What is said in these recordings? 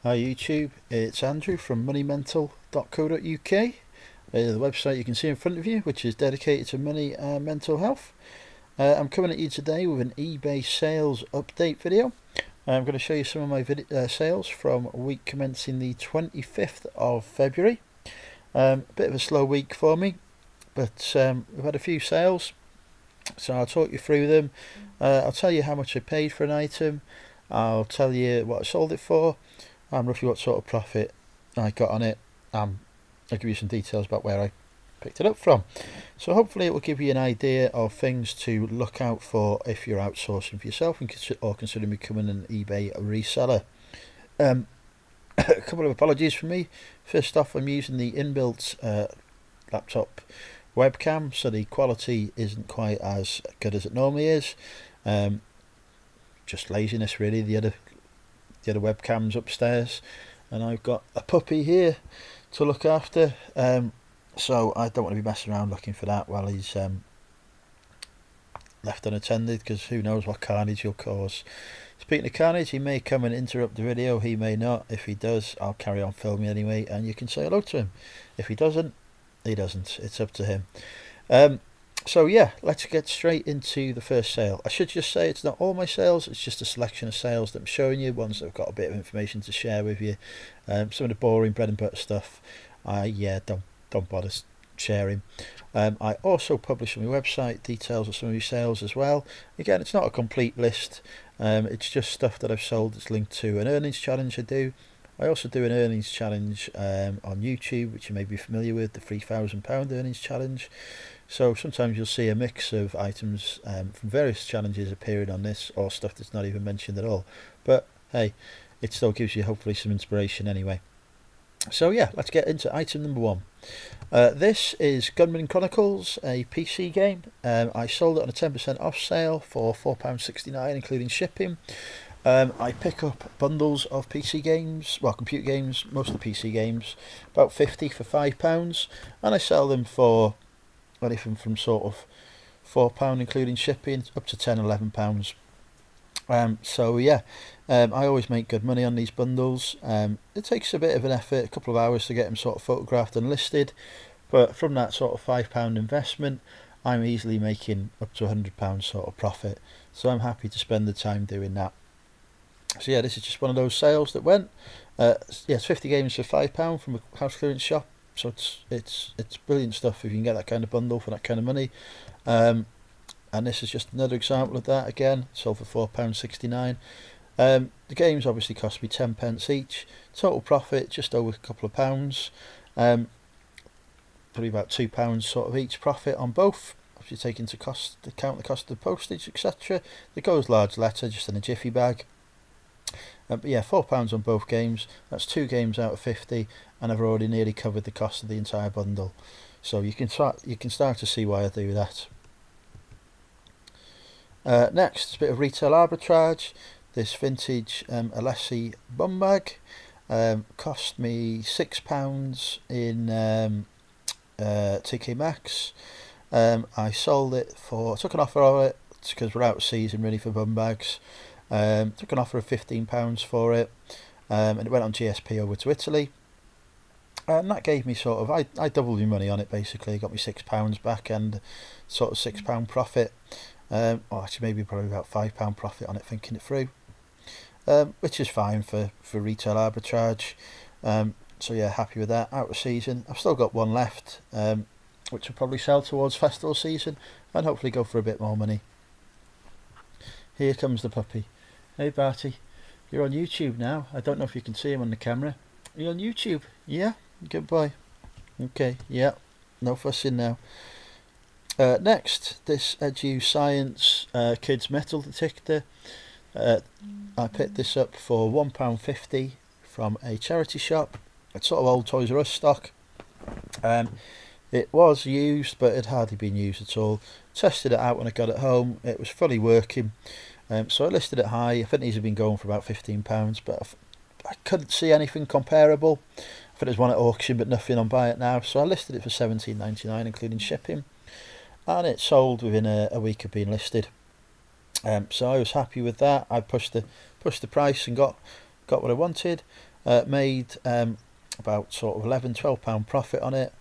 Hi YouTube, it's Andrew from moneymental.co.uk, the website you can see in front of you, which is dedicated to money and mental health. I'm coming at you today with an eBay sales update video. I'm going to show you some of my sales from week commencing the 25th of February. A bit of a slow week for me, but we've had a few sales, so I'll talk you through them. I'll tell you how much I paid for an item, I'll tell you what I sold it for, and roughly what sort of profit I got on it. I'll give you some details about where I picked it up from. So hopefully it will give you an idea of things to look out for if you're outsourcing for yourself or considering becoming an eBay reseller. A couple of apologies from me. First off, I'm using the inbuilt laptop webcam, so the quality isn't quite as good as it normally is. Just laziness really. The other webcam's upstairs, and I've got a puppy here to look after, so I don't want to be messing around looking for that while he's left unattended, because who knows what carnage he'll cause. Speaking of carnage, he may come and interrupt the video, he may not. If he does, I'll carry on filming anyway, and you can say hello to him. If he doesn't, he doesn't. It's up to him. So yeah, let's get straight into the first sale. I should just say it's not all my sales, it's just a selection of sales that I'm showing you, ones that have got a bit of information to share with you. Some of the boring bread and butter stuff, don't bother sharing. I also publish on my website details of some of these sales as well. Again, it's not a complete list, it's just stuff that I've sold that's linked to an earnings challenge I do. I also do an earnings challenge on YouTube, which you may be familiar with, the £3,000 earnings challenge. So sometimes you'll see a mix of items from various challenges appearing on this, or stuff that's not even mentioned at all. But hey, it still gives you hopefully some inspiration anyway. So yeah, let's get into item number one. This is Gunman Chronicles, a PC game. I sold it on a 10% off sale for £4.69 including shipping. I pick up bundles of PC games, well, computer games, mostly PC games, about 50 for £5, and I sell them for anything from sort of £4 including shipping up to £10–11. So yeah, I always make good money on these bundles. It takes a bit of an effort, a couple of hours to get them sort of photographed and listed, but from that sort of £5 investment, I'm easily making up to £100 sort of profit. So I'm happy to spend the time doing that. So yeah, this is just one of those sales that went. Yeah, it's 50 games for £5 from a house clearance shop. So it's brilliant stuff if you can get that kind of bundle for that kind of money. And this is just another example of that. Again, sold for £4.69. The games obviously cost me 10p each. Total profit just over a couple of pounds. Probably about £2 sort of each profit on both. If you take into account the cost of postage, etc. It goes large letter, just in a jiffy bag. But yeah, £4 on both games. That's 2 games out of 50, and I've already nearly covered the cost of the entire bundle. So you can start to see why I do that. Next, a bit of retail arbitrage. This vintage Alessi bum bag cost me £6 in TK Maxx. I sold it for, took an offer on it because we're out of season really for bum bags. Took an offer of £15 for it, and it went on GSP over to Italy, and that gave me sort of, I doubled my money on it basically. Got me £6 back and sort of £6 profit, or actually maybe probably about £5 profit on it thinking it through, which is fine for retail arbitrage. So yeah, happy with that. Out of season, I've still got one left, which will probably sell towards festival season and hopefully go for a bit more money. Here comes the puppy. Hey Barty, you're on YouTube now. I don't know if you can see him on the camera. Are you on YouTube? Yeah? Good boy. Okay, yeah. No fussing now. Next, this Edu Science Kids Metal Detector. I picked this up for £1.50 from a charity shop. It's sort of old Toys R Us stock. It was used, but it had hardly been used at all. Tested it out when I got it home. It was fully working. So I listed it high. I think these have been going for about £15, but I couldn't see anything comparable. I think there's one at auction, but nothing on Buy It Now. So I listed it for £17.99, including shipping, and it sold within a week of being listed. So I was happy with that. I pushed the price and got what I wanted. Made about sort of £11–12 profit on it.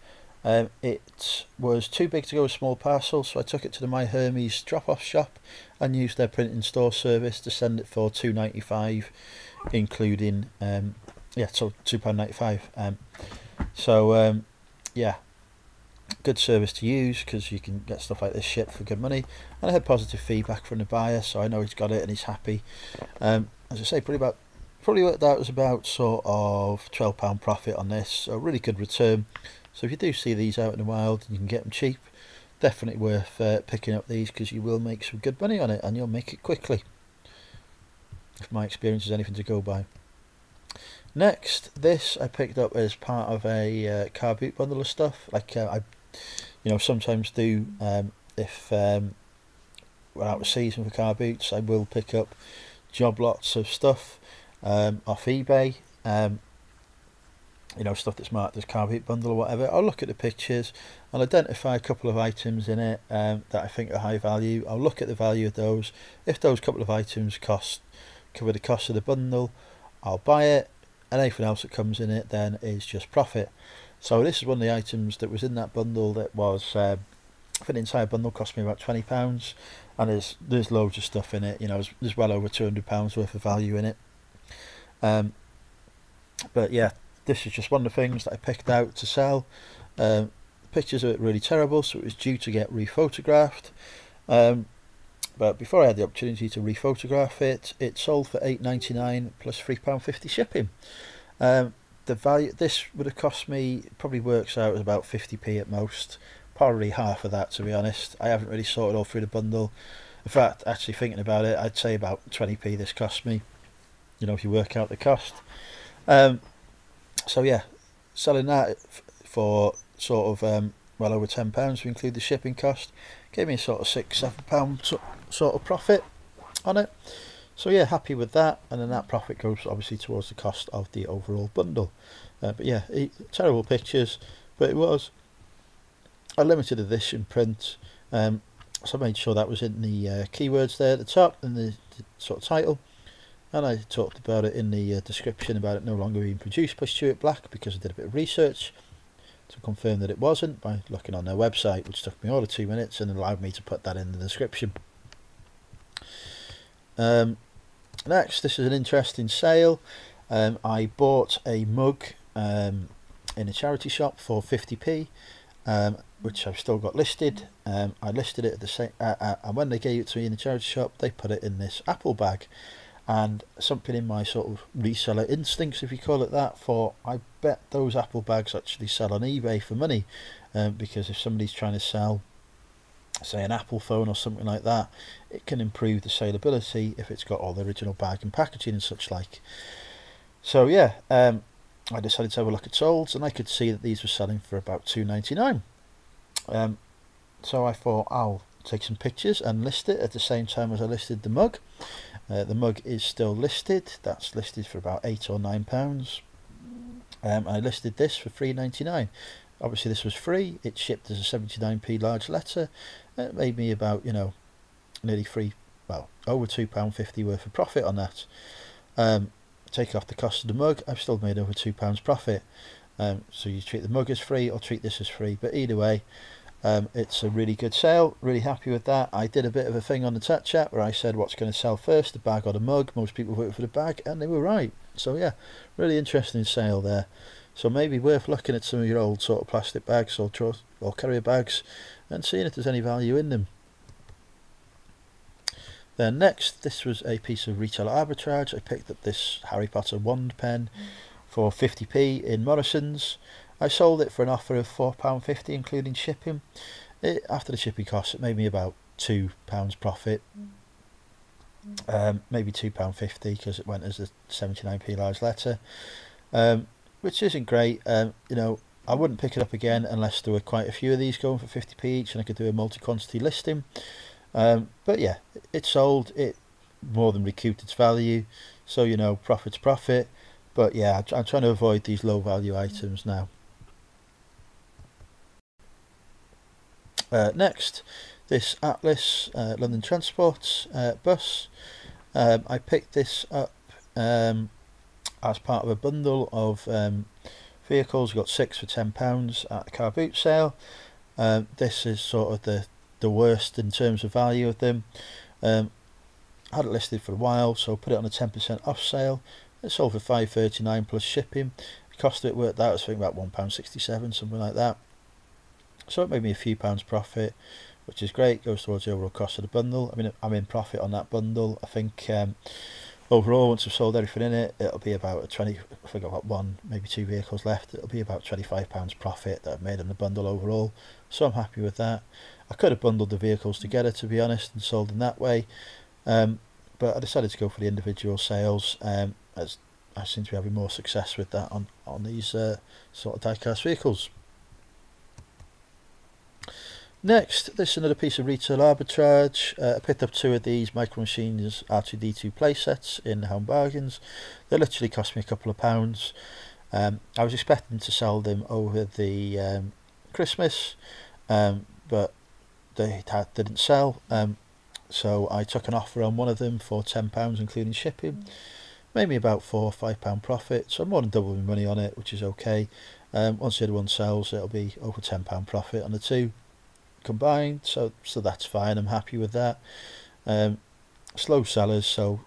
It was too big to go a small parcel, so I took it to the My Hermes drop-off shop and used their print in store service to send it for £2.95, including yeah, so £2.95. Yeah, good service to use because you can get stuff like this shipped for good money, and I had positive feedback from the buyer, so I know he's got it and he's happy. As I say, probably worked out as about sort of £12 profit on this, so really good return. So if you do see these out in the wild and you can get them cheap, definitely worth picking up these, because you will make some good money on it and you'll make it quickly, if my experience is anything to go by. Next, this I picked up as part of a car boot bundle of stuff, like I sometimes do. If we're out of season for car boots, I will pick up job lots of stuff off eBay, stuff that's marked as car boot bundle or whatever. I'll look at the pictures and identify a couple of items in it that I think are high value. I'll look at the value of those. If those couple of items cover the cost of the bundle, I'll buy it, and anything else that comes in it then is just profit. So this is one of the items that was in that bundle that was, I think the entire bundle cost me about £20, and there's loads of stuff in it. There's well over £200 worth of value in it. But yeah, this is just one of the things that I picked out to sell. Pictures of it really terrible, so it was due to get rephotographed. But before I had the opportunity to rephotograph it, it sold for £8.99 plus £3.50 shipping. The value, this would have cost me, probably works out as about 50p at most, probably half of that, to be honest. I haven't really sorted all through the bundle. In fact, actually thinking about it, I'd say about 20p this cost me, if you work out the cost. So yeah, selling that for sort of well over £10 to include the shipping cost gave me a sort of £6–7 sort of profit on it. So yeah, happy with that, and then that profit goes obviously towards the cost of the overall bundle. But yeah, terrible pictures, but it was a limited edition print, so I made sure that was in the keywords there at the top and the sort of title, and I talked about it in the description about it no longer being produced by Stuart Black, because I did a bit of research to confirm that it wasn't by looking on their website, which took me all of 2 minutes and allowed me to put that in the description. Next, this is an interesting sale. I bought a mug in a charity shop for 50p, which I've still got listed. I listed it at the same, and when they gave it to me in the charity shop, they put it in this apple bag, and something in my sort of reseller instincts, if you call it that, I bet those apple bags actually sell on eBay for money, because if somebody's trying to sell, say, an Apple phone or something like that, it can improve the saleability if it's got all the original bag and packaging and such like. So yeah, I decided to have a look at solds, and I could see that these were selling for about £2.99. So I thought I'll take some pictures and list it at the same time as I listed the mug. The mug is still listed. That's listed for about £8 or £9. I listed this for £3.99. Obviously this was free. It shipped as a 79p large letter. It made me about, nearly over £2.50 worth of profit on that. Take off the cost of the mug, I've still made over £2 profit. So you treat the mug as free or treat this as free, but either way, it's a really good sale. Really happy with that. I did a bit of a thing on the chat where I said what's going to sell first, the bag or the mug. Most people voted for the bag, and they were right. So yeah, really interesting sale there. So maybe worth looking at some of your old sort of plastic bags or carrier bags and seeing if there's any value in them. Then next, this was a piece of retail arbitrage. I picked up this Harry Potter wand pen for 50p in Morrison's. I sold it for an offer of £4.50 including shipping. After the shipping costs, it made me about £2 profit. Maybe £2.50 because it went as a 79p large letter, which isn't great. I wouldn't pick it up again unless there were quite a few of these going for 50p each and I could do a multi-quantity listing. But yeah, it sold. It more than recouped its value, so profit's profit. But yeah, I'm trying to avoid these low value items now. Next, this Atlas London Transport bus. I picked this up as part of a bundle of vehicles. We got 6 for £10 at the car boot sale. This is sort of the worst in terms of value of them. Had it listed for a while, so put it on a 10% off sale. It sold for £5.39 plus shipping. The cost of it worked out, I think, about £1.67, something like that. So it made me a few pounds profit, which is great. Goes towards the overall cost of the bundle. I mean, I'm in profit on that bundle. I think overall, once I've sold everything in it, it'll be about I think I've got 1, maybe 2 vehicles left. It'll be about £25 profit that I've made on the bundle overall. So I'm happy with that. I could have bundled the vehicles together, to be honest, and sold them that way. But I decided to go for the individual sales, as I seem to be having more success with that on these sort of die-cast vehicles. Next, this is another piece of retail arbitrage. I picked up 2 of these Micromachines R2D2 playsets in Home Bargains. They literally cost me a couple of pounds. I was expecting to sell them over the Christmas, but they didn't sell. So I took an offer on one of them for £10, including shipping. Made me about £4 or £5 profit, so I'm more than double my money on it, which is okay. Once the other one sells, it'll be over £10 profit on the 2 combined, so that's fine. I'm happy with that. Slow sellers, so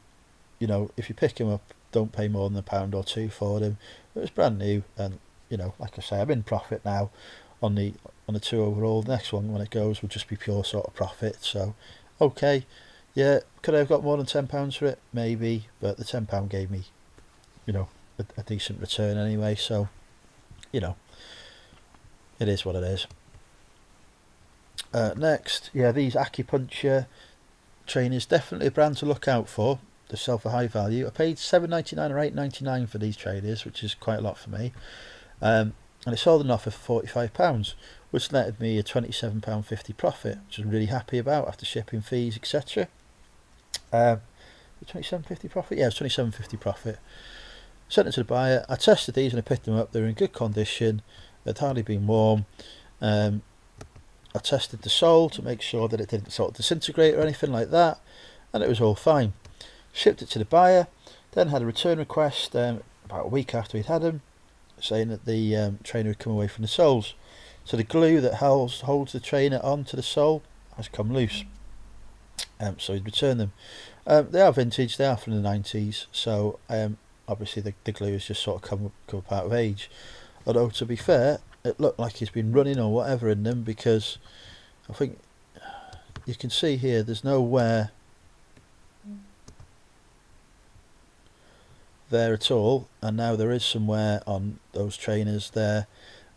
you know, if you pick them up, don't pay more than £1 or £2 for them. It was brand new, and you know, like I say, I'm in profit now on the 2 overall. The next one, when it goes, will just be pure sort of profit. So okay, yeah, could I have got more than £10 for it? Maybe, but the £10 gave me, you know, a decent return anyway. So you know, it is what it is. Next, yeah, these Acupuncture Train is definitely a brand to look out for. They sell for high value. I paid £7.99 or £8.99 for these trainers, which is quite a lot for me. And it sold an offer for £45, which netted me a £27.50 profit, which I'm really happy about after shipping fees, etc. £27.50 profit? Yeah, it was £27.50 profit. Sent it to the buyer. I tested these and I picked them up. They were in good condition. They'd hardly been warm. I tested the sole to make sure that it didn't sort of disintegrate or anything like that, and it was all fine. Shipped it to the buyer, then had a return request about a week after he'd had them, saying that the trainer had come away from the soles. So the glue that holds the trainer onto the sole has come loose. So he'd returned them. They are vintage, they are from the 90s, so obviously the glue has just sort of come up out of age. Although, to be fair, it looked like he's been running or whatever in them, because I think you can see here there's no wear there at all, and now there is some wear on those trainers there.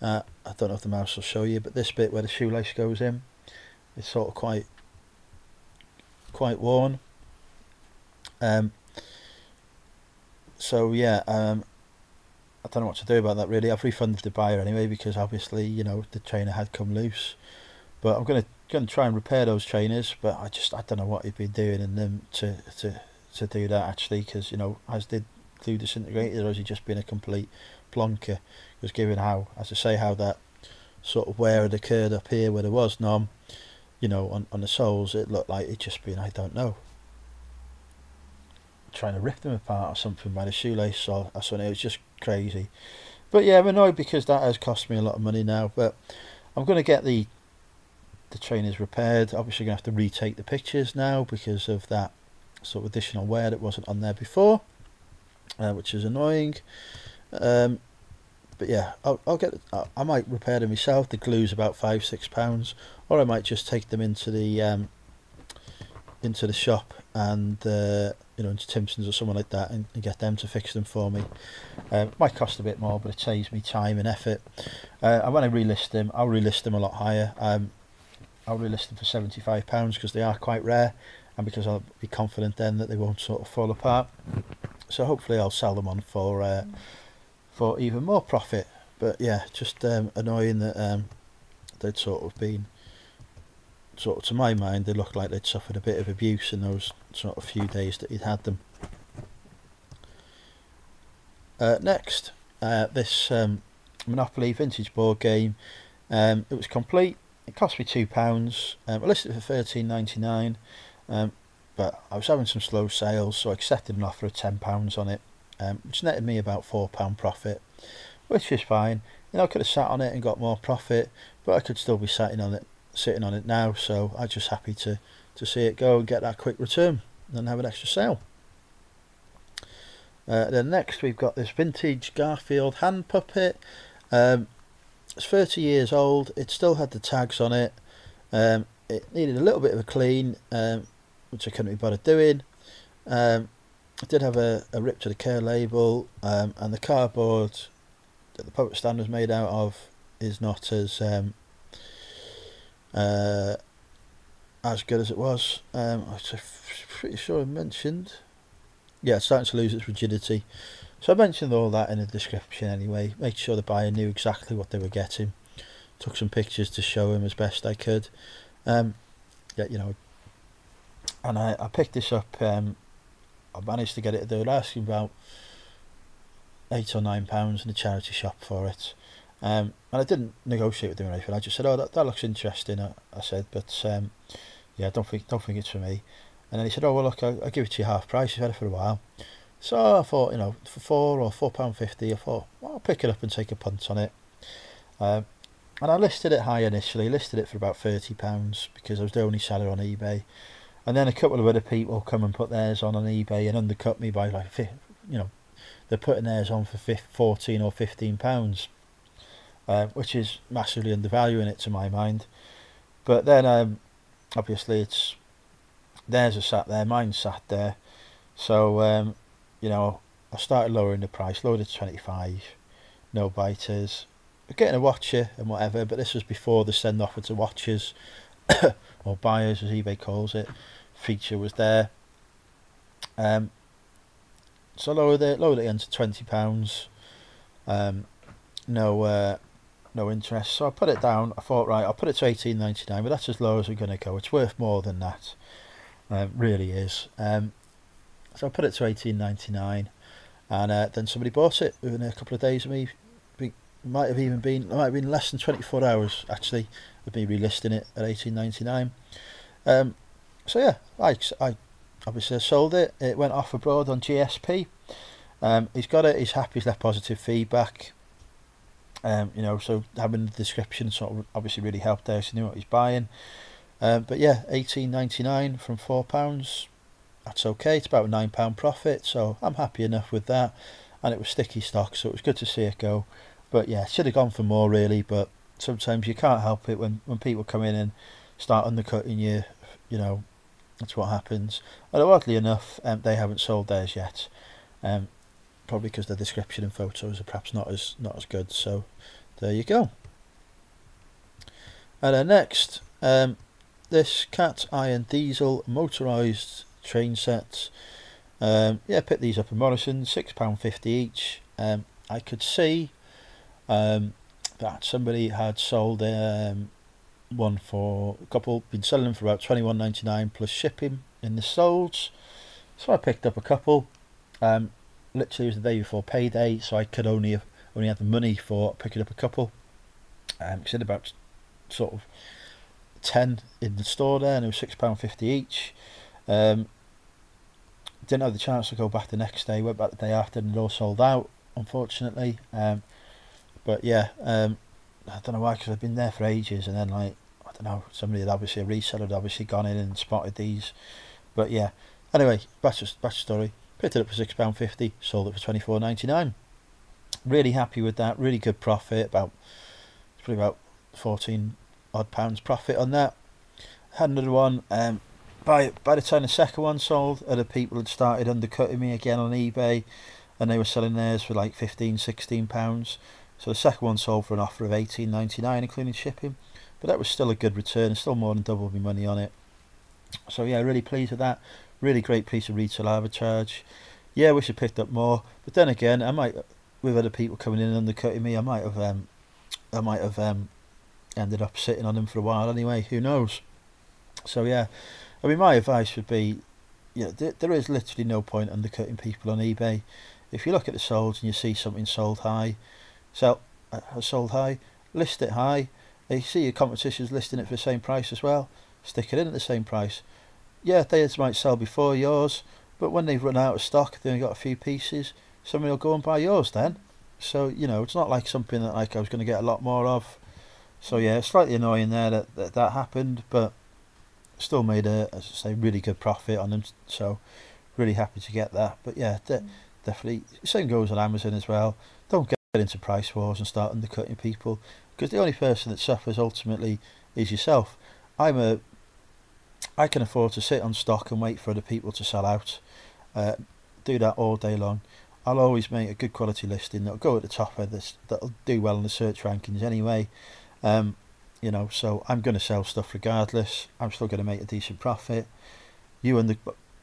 I don't know if the mouse will show you, but this bit where the shoelace goes in is sort of quite worn. So yeah, I don't know what to do about that really. I've refunded the buyer anyway, because obviously, you know, the trainer had come loose. But I'm gonna try and repair those trainers, but I don't know what he'd been doing in them to do that actually, because you know, as did glue disintegrated, or has he just been a complete plonker? Because given how, as I say, how that sort of wear had occurred up here where there was none, you know, on the soles, it looked like it just been, I don't know, trying to rip them apart or something by the shoelace or something. It was just crazy. But yeah, I'm annoyed because that has cost me a lot of money now. But I'm going to get the trainers repaired. Obviously going to have to retake the pictures now because of that sort of additional wear that wasn't on there before, which is annoying. But yeah, I might repair them myself. The glue's about £5-6, or I might just take them into the shop and you know, into Timpson's or someone like that, and get them to fix them for me. Might cost a bit more, but it saves me time and effort. And when I relist them, I'll relist them a lot higher. I'll relist them for £75 because they are quite rare, and because I'll be confident then that they won't sort of fall apart. So hopefully I'll sell them on for even more profit. But yeah, just annoying that they'd sort of been, sort of, to my mind, they looked like they'd suffered a bit of abuse in those sort of few days that he'd had them. Next, this Monopoly vintage board game. It was complete. It cost me £2. I listed it for £13.99, but I was having some slow sales, so I accepted an offer of £10 on it. which netted me about £4 profit, which is fine. You know, I could have sat on it and got more profit, but I could still be sitting on it now. So I'm just happy to see it go and get that quick return and have an extra sale. Then next we've got this vintage Garfield hand puppet. It's 30 years old. It still had the tags on it. It needed a little bit of a clean, which I couldn't be bothered doing. It did have a rip to the care label, and the cardboard that the puppet stand was made out of is not as good as it was. I'm pretty sure I mentioned. Yeah, it's starting to lose its rigidity. So I mentioned all that in the description anyway. Make sure the buyer knew exactly what they were getting. Took some pictures to show him as best I could. Yeah, you know. And I picked this up. I managed to get it. They were asking about £8 or £9 in a charity shop for it. And I didn't negotiate with them or anything. I just said, "Oh, that looks interesting." I said, but yeah, I don't think it's for me. And then he said, "Oh well, look, I'll give it to you half price. You've had it for a while." So I thought, you know, for £4.50, I thought, well, I'll pick it up and take a punt on it. And I listed it high initially. Listed it for about £30 because I was the only seller on eBay. And then a couple of other people come and put theirs on eBay and undercut me by like, you know, they're putting theirs on for £14 or £15, which is massively undervaluing it to my mind. But then obviously it's theirs are sat there, mine's sat there. So you know, I started lowering the price, lowered it to 25, no biters. We're getting a watcher and whatever, but this was before the send offer to watchers or buyers, as eBay calls it. Feature was there. So I lowered it into £20. No interest. So I put it down. I thought, right, I'll put it to £18.99, but that's as low as we're going to go. It's worth more than that. Really is. So I put it to £18.99, and then somebody bought it within a couple of days of me. It might have been less than 24 hours actually of me relisting it at £18.99. So yeah, I obviously sold it. It went off abroad on GSP. He's got it. He's happy. He's left positive feedback. You know, so having the description sort of obviously really helped there, so he knew what he's buying. But yeah, £18.99 from £4. That's okay. It's about a £9 profit, so I'm happy enough with that. And it was sticky stock, so it was good to see it go. But yeah, should have gone for more really. But sometimes you can't help it when people come in and start undercutting you. You know, that's what happens. Although oddly enough, they haven't sold theirs yet. Probably because the description and photos are perhaps not as good. So there you go. And then next, this cat iron diesel motorised train sets. Yeah, picked these up in Morrison, £6.50 each. I could see that somebody had sold one for a couple, been selling them for about £21.99 plus shipping in the solds. So I picked up a couple. Literally it was the day before payday, so I could only have the money for picking up a couple. Because it about sort of 10 in the store there, and it was £6.50 each. Didn't have the chance to go back the next day. Went back the day after, and it all sold out, unfortunately. But yeah, I don't know why, because I've been there for ages, and then like I don't know, somebody had obviously a reseller had obviously gone in and spotted these. But yeah, anyway, batch story. Picked it up for £6.50, sold it for £24.99. Really happy with that. Really good profit. It's probably about 14 odd pounds profit on that. Had another one. By the time the second one sold, other people had started undercutting me again on eBay, and they were selling theirs for like £15-16. So the second one sold for an offer of £18.99 including shipping, but that was still a good return, still more than double my money on it. So yeah, really pleased with that. Really great piece of retail arbitrage. Yeah, wish I picked up more, but then again, I might, with other people coming in and undercutting me, I might have ended up sitting on them for a while anyway. Who knows? So yeah, I mean, my advice would be, you know, there is literally no point undercutting people on eBay. If you look at the solds and you see something sold high, list it high. If you see your competition's listing it for the same price as well, stick it in at the same price. Yeah, theirs might sell before yours, but when they've run out of stock, they only got a few pieces, somebody will go and buy yours then. So, you know, it's not like something that like I was going to get a lot more of. So yeah, it's slightly annoying there that happened, but still made a, as I say, really good profit on them. So really happy to get that. But yeah, definitely, same goes on Amazon as well. Don't get into price wars and start undercutting people, because the only person that suffers ultimately is yourself. I can afford to sit on stock and wait for other people to sell out. Do that all day long. I'll always make a good quality listing that'll go at the top of this, that'll do well in the search rankings anyway. You know, so I'm going to sell stuff regardless. I'm still going to make a decent profit.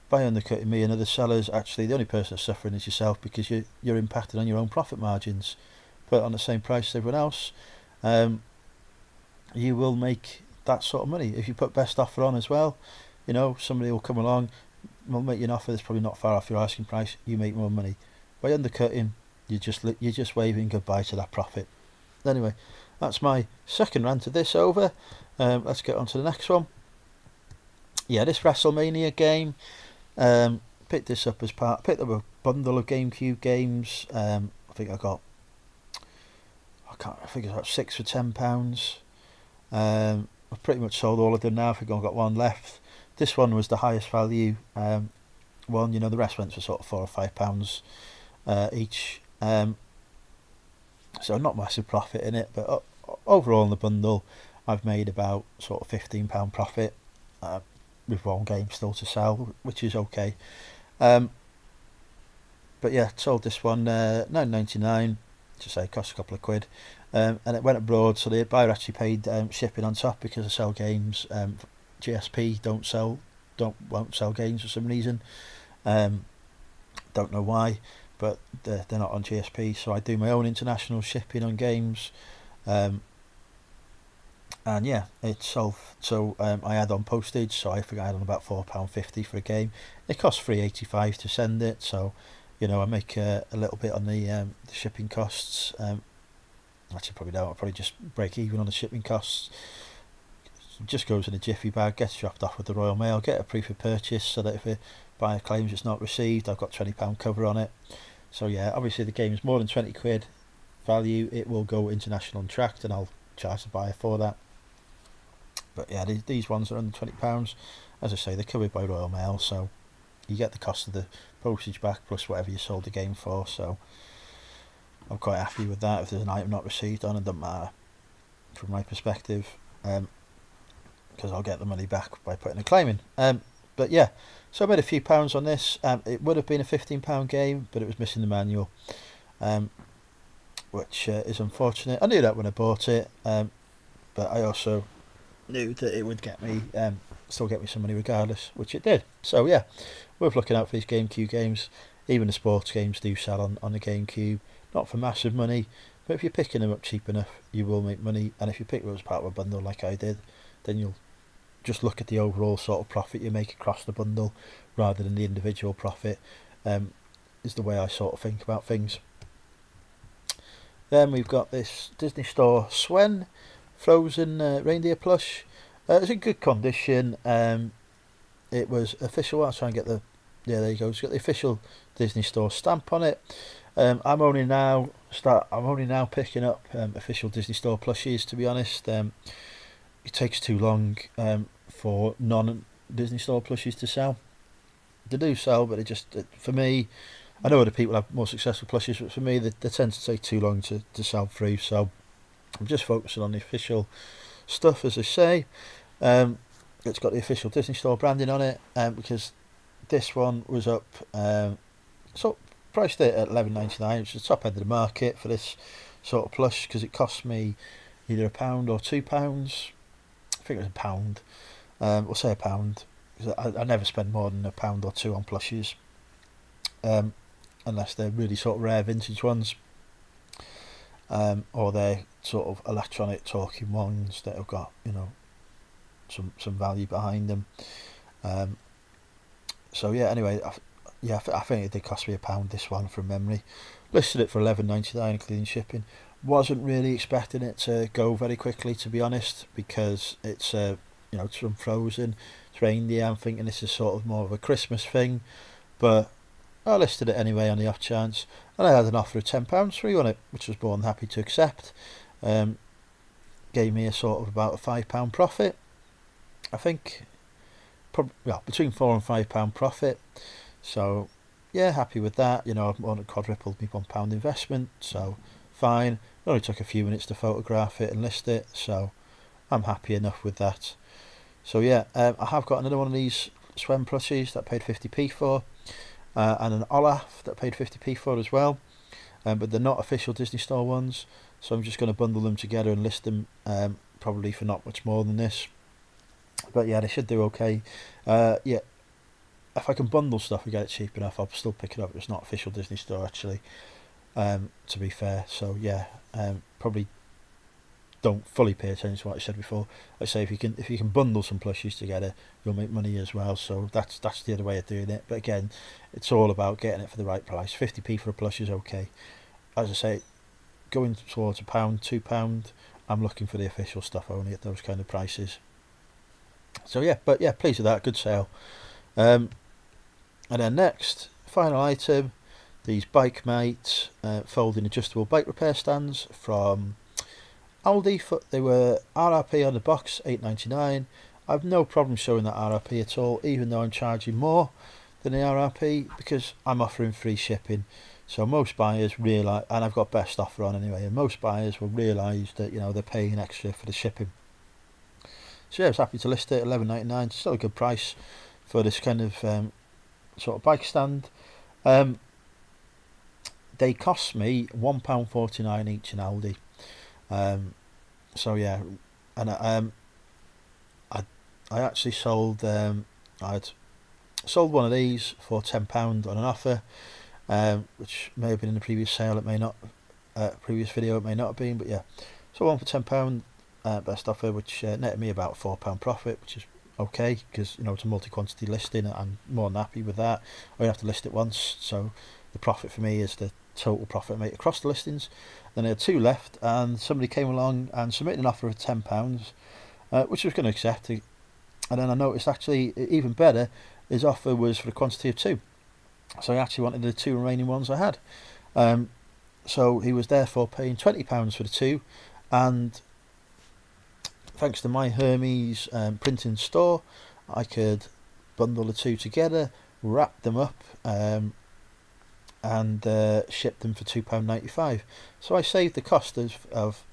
By undercutting me and other sellers, actually the only person that's suffering is yourself, because you're impacted on your own profit margins. Put on the same price as everyone else, you will make that sort of money. If you put best offer on as well, you know, somebody will come along, will make you an offer that's probably not far off your asking price. You make more money by undercutting. You're just waving goodbye to that profit. Anyway, that's my second rant of this over. Let's get on to the next one. Yeah, this WrestleMania game. Picked this up picked up a bundle of GameCube games. I think I think it's about 6 for £10. I've pretty much sold all of them now. I think I've got one left. This one was the highest value one. You know, the rest went for sort of £4 or £5 each. So not massive profit in it, but overall in the bundle, I've made about sort of £15 profit with one game still to sell, which is okay. But yeah, sold this one £9.99. To say, cost a couple of quid, and it went abroad, so the buyer actually paid shipping on top, because I sell games. GSP won't sell games for some reason. Don't know why, but they're not on GSP, so I do my own international shipping on games. And yeah, it's sold. So I add on postage, so I think I had on about £4.50 for a game. It costs £3.85 to send it, so you know, I make a little bit on the shipping costs. Actually, probably don't. I'll probably just break even on the shipping costs. It just goes in a jiffy bag, gets dropped off with the Royal Mail, get a proof of purchase, so that if a buyer claims it's not received, I've got £20 cover on it. So yeah, obviously the game is more than 20 quid value. It will go international and tracked, and I'll charge the buyer for that. But yeah, these ones are under £20. As I say, they're covered by Royal Mail, so you get the cost of the postage back plus whatever you sold the game for. So I'm quite happy with that. If there's an item not received on, it doesn't matter from my perspective, because I'll get the money back by putting a claim in. But yeah, so I made a few pounds on this. It would have been a £15 game, but it was missing the manual, which is unfortunate. I knew that when I bought it, but I also knew that it would get me still get me some money regardless, which it did. So yeah, worth looking out for these GameCube games. Even the sports games do sell on the GameCube, not for massive money, but if you're picking them up cheap enough, you will make money. And if you pick them as part of a bundle like I did, then you'll just look at the overall sort of profit you make across the bundle rather than the individual profit. Is the way I sort of think about things. Then we've got this Disney Store Swen Frozen reindeer plush. It's in good condition. It was official. I'll try and get the, yeah, there you go. It's got the official Disney Store stamp on it. I'm only now picking up official Disney Store plushies, to be honest. It takes too long for non-Disney Store plushies to sell. They do sell, but for me, I know other people have more successful plushies, but for me, they tend to take too long to sell through. So I'm just focusing on the official stuff, as I say. It's got the official Disney Store branding on it, because this one was up, so priced it at £11.99, which is the top end of the market for this sort of plush, because it cost me either £1 or £2. I think it was £1. We'll say £1, because I never spend more than £1 or £2 on plushies, unless they're really sort of rare vintage ones, or they're sort of electronic talking ones that have got, you know, some value behind them. So yeah, anyway, I think it did cost me £1, this one, from memory. Listed it for £11.99 including shipping. Wasn't really expecting it to go very quickly, to be honest, because it's you know, it's from Frozen, it's reindeer. I'm thinking this is sort of more of a Christmas thing, but I listed it anyway on the off chance. and I had an offer of £10 free on it, which I was more than happy to accept. Gave me a sort of about a £5 profit, I think, well, between £4 and £5 profit. So yeah, happy with that. You know, I've more than quadrupled my £1 investment, so fine. It only took a few minutes to photograph it and list it, so I'm happy enough with that. So yeah, I have got another one of these Swen plushies that I paid 50p for, and an Olaf that I paid 50p for as well, but they're not official Disney Store ones, so I'm just going to bundle them together and list them, probably for not much more than this. But yeah, they should do okay. Yeah, if I can bundle stuff and get it cheap enough, I'll still pick it up. It's not official Disney Store actually, to be fair. So yeah, probably don't fully pay attention to what I said before. I say if you can bundle some plushies together, you'll make money as well. So that's the other way of doing it. But again, it's all about getting it for the right price. 50p for a plush is okay. As I say, going towards £1, £2, I'm looking for the official stuff only at those kind of prices. So yeah, but yeah, pleased with that. Good sale. And then next, final item, these Bike Mate folding adjustable bike repair stands from Aldi. They were RRP on the box, £8.99. I've no problem showing that RRP at all, even though I'm charging more than the RRP, because I'm offering free shipping. So most buyers realise, and I've got best offer on anyway, and most buyers will realise that, you know, they're paying extra for the shipping. So yeah, I was happy to list it, £11.99. Still a good price for this kind of sort of bike stand. They cost me £1.49 each in Aldi. So yeah, and I actually sold I'd sold one of these for £10 on an offer, which may have been in the previous sale, it may not, previous video, it may not have been, but yeah, so one for £10, best offer, which netted me about £4 profit, which is okay, because, you know, it's a multi-quantity listing. I'm more than happy with that. I only have to list it once, so the profit for me is the total profit I make across the listings. Then I had 2 left, and somebody came along and submitted an offer of £10, which I was going to accept. And then I noticed, actually, even better, his offer was for a quantity of 2. So I actually wanted the 2 remaining ones I had. So he was therefore paying £20 for the 2, and thanks to my Hermes printing store, I could bundle the 2 together, wrap them up, and ship them for £2.95. So I saved the cost of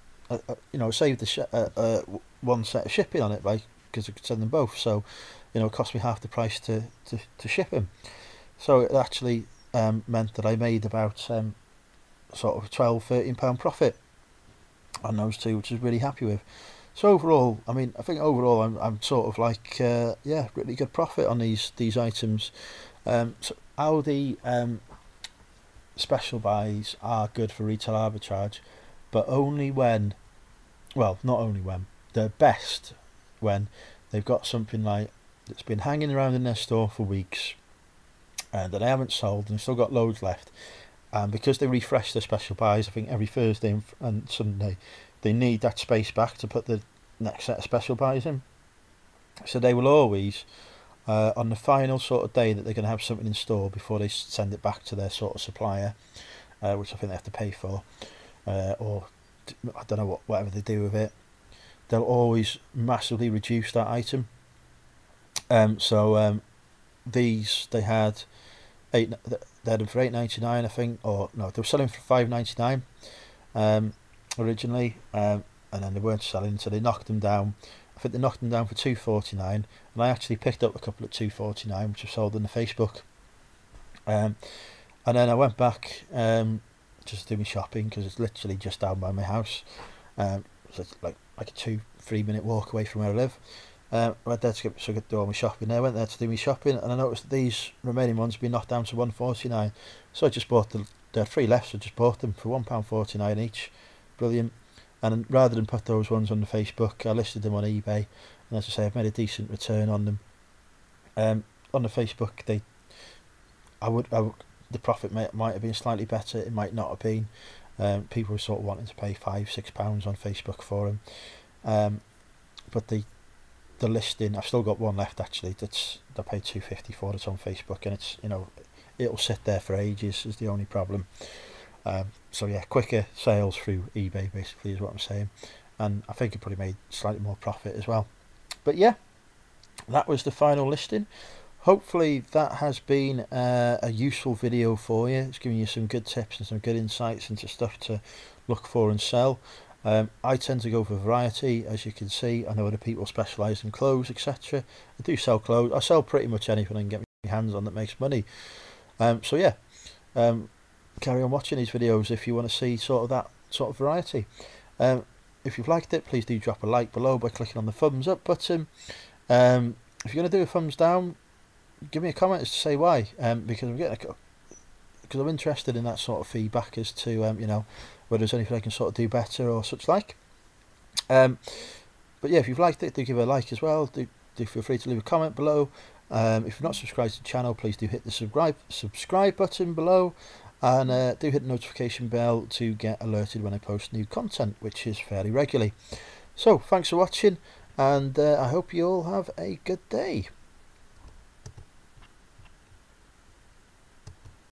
you know, saved the one set of shipping on it, because I could send them both. So, you know, it cost me half the price to ship them. So it actually meant that I made about sort of £12–13 profit on those 2, which I was really happy with. So overall, I mean, I think overall I'm sort of like, yeah, really good profit on these items. So Aldi special buys are good for retail arbitrage, but only when, well, not only when, they're best when they've got something like that's been hanging around in their store for weeks and that they haven't sold and they've still got loads left. And because they refresh their special buys, I think every Thursday and Sunday, they need that space back to put the next set of special buys in. So they will always, on the final sort of day that they're going to have something in store before they send it back to their sort of supplier, which I think they have to pay for, or I don't know whatever they do with it, they'll always massively reduce that item. So these, they had they had them for £8.99, I think, or no, they were selling for £5.99 originally, and then they weren't selling, so they knocked them down. I think they knocked them down for £2.49, and I actually picked up a couple at £2.49, which I sold on the Facebook. And then I went back just to do my shopping, because it's literally just down by my house. So it's like a 2–3 minute walk away from where I live. I went there to do all my shopping there. I went there to do my shopping, and I noticed that these remaining ones had been knocked down to £1.49. So I just bought there are 3 left, so I just bought them for £1.49 each. Brilliant. And rather than put those ones on the Facebook, I listed them on eBay, and as I say, I've made a decent return on them. On the Facebook, the profit might have been slightly better. It might not have been. People were sort of wanting to pay £5–6 on Facebook for them, but the listing, I've still got one left actually. I paid £2.50 for it on Facebook, and it's, you know, it'll sit there for ages is the only problem. So yeah, quicker sales through eBay basically is what I'm saying, and I think I probably made slightly more profit as well. But yeah, that was the final listing. Hopefully that has been a useful video for you. It's giving you some good tips and some good insights into stuff to look for and sell. I tend to go for variety, as you can see. I know other people specialise in clothes, etc. I do sell clothes. I sell pretty much anything I can get my hands on that makes money. So yeah, carry on watching these videos if you want to see sort of that sort of variety. If you've liked it, please do drop a like below by clicking on the thumbs up button. If you're going to do a thumbs down, give me a comment as to say why, because I'm interested in that sort of feedback as to you know, whether there's anything I can sort of do better or such like. But yeah, if you've liked it, do give it a like as well. Do feel free to leave a comment below. If you're not subscribed to the channel, please do hit the subscribe button below, and do hit the notification bell to get alerted when I post new content, which is fairly regularly. So thanks for watching, and I hope you all have a good day.